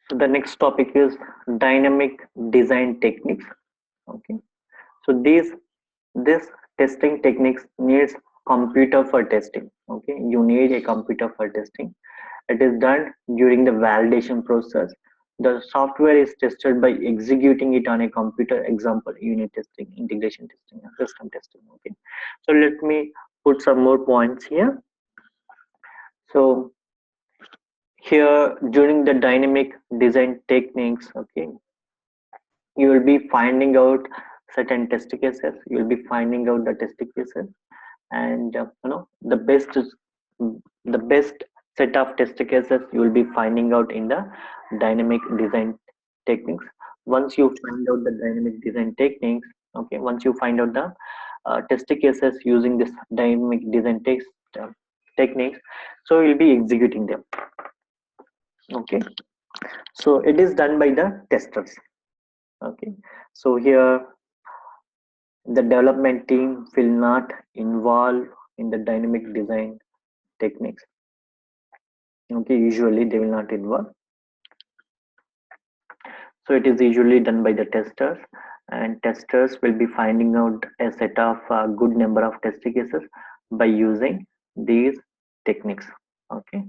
So the next topic is dynamic design techniques. Okay. So this testing techniques needs computer for testing. Okay. You need a computer for testing. It is done during the validation process. The software is tested by executing it on a computer. Example, unit testing, integration testing, and system testing. Okay. So let me put some more points here. So here during the dynamic design techniques, okay, you will be finding out certain test cases. You will be finding out the test cases, and the best set of test cases you will be finding out in the dynamic design techniques. Once you find out the dynamic design techniques, okay, once you find out the test cases using this dynamic design text techniques, so you'll be executing them. Okay, so it is done by the testers. Okay, so here the development team will not involve in the dynamic design techniques. Okay, usually they will not involve. So it is usually done by the testers, and testers will be finding out a set of good number of test cases by using these techniques. Okay.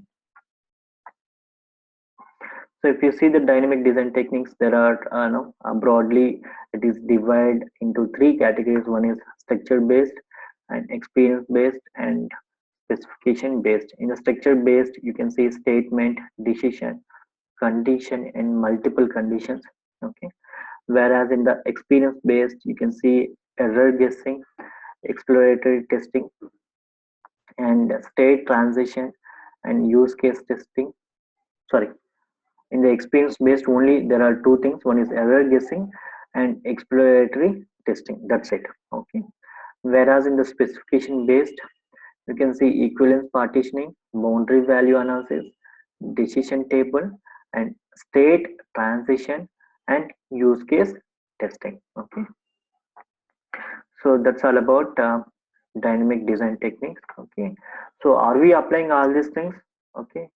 So if you see the dynamic design techniques, there are broadly it is divided into three categories. One is structure based and experience based and specification based. In the structure based, you can see statement, decision, condition, and multiple conditions. Okay. Whereas in the experience based, you can see error guessing, exploratory testing, and state transition and use case testing. Sorry, in the experience based only there are two things. One is error guessing and exploratory testing. That's it. Okay. Whereas in the specification based, you can see equivalence partitioning, boundary value analysis, decision table, and state transition and use case testing. Okay, so that's all about dynamic design techniques. Okay, so are we applying all these things? Okay,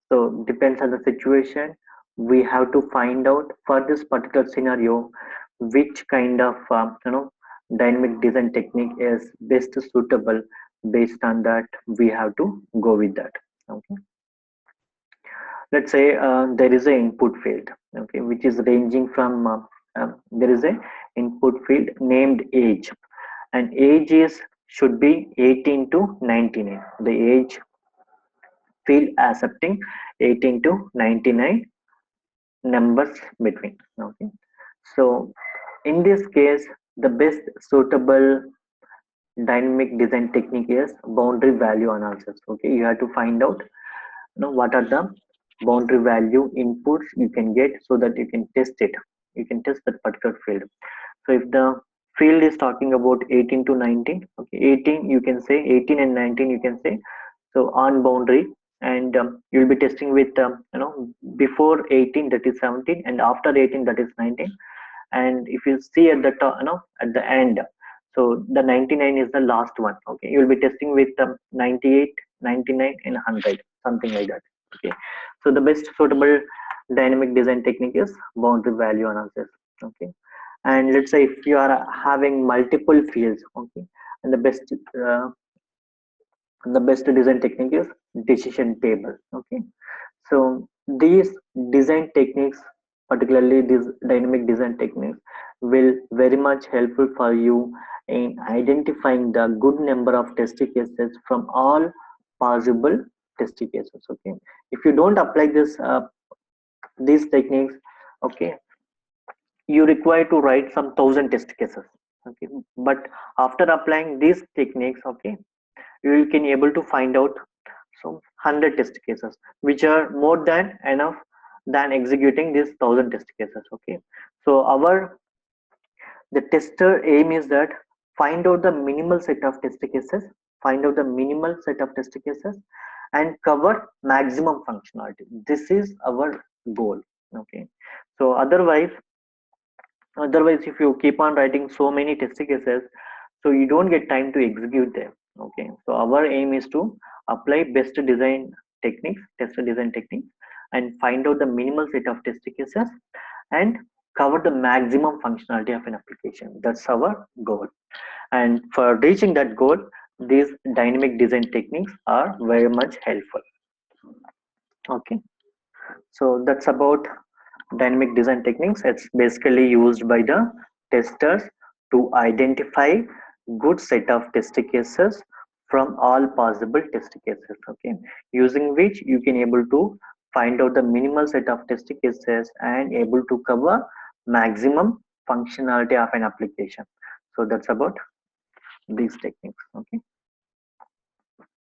so depends on the situation. We have to find out for this particular scenario which kind of dynamic design technique is best suitable. Based on that, we have to go with that. Okay, let's say there is a input field, okay, which is ranging from there is a input field named age, and age is should be 18 to 99. The age field accepting 18 to 99 numbers between. Okay, so in this case the best suitable dynamic design technique is boundary value analysis. Okay, you have to find out what are the boundary value inputs you can get, so that you can test it. You can test that particular field. So if the field is talking about 18 to 19, okay, 18 you can say, 18 and 19 you can say, so on boundary, and you'll be testing with before 18, that is 17, and after 18, that is 19. And if you see at the top, at the end, so the 99 is the last one. Okay, you'll be testing with 98, 99, and 100, something like that. Okay, so the best suitable dynamic design technique is boundary value analysis. Okay, and let's say if you are having multiple fields, okay, and uh, the best design technique is decision table. Okay, so these design techniques, particularly these dynamic design techniques, will very much helpful for you in identifying the good number of test cases from all possible test cases. Okay, if you don't apply these techniques, okay, you require to write some thousand test cases. Okay, but after applying these techniques, okay, you can able to find out some 100 test cases, which are more than enough than executing these 1000 test cases. Okay, so our the tester aim is that find out the minimal set of test cases, find out the minimal set of test cases, and cover maximum functionality. This is our goal. Okay, so otherwise if you keep on writing so many test cases, so you don't get time to execute them. Okay, so our aim is to apply best design techniques, test design techniques, and find out the minimal set of test cases and cover the maximum functionality of an application. That's our goal. And for reaching that goal, these dynamic design techniques are very much helpful. Okay, so that's about dynamic design techniques. It's basically used by the testers to identify good set of test cases from all possible test cases. Okay, using which you can able to find out the minimal set of test cases and able to cover maximum functionality of an application. So that's about these techniques. Okay.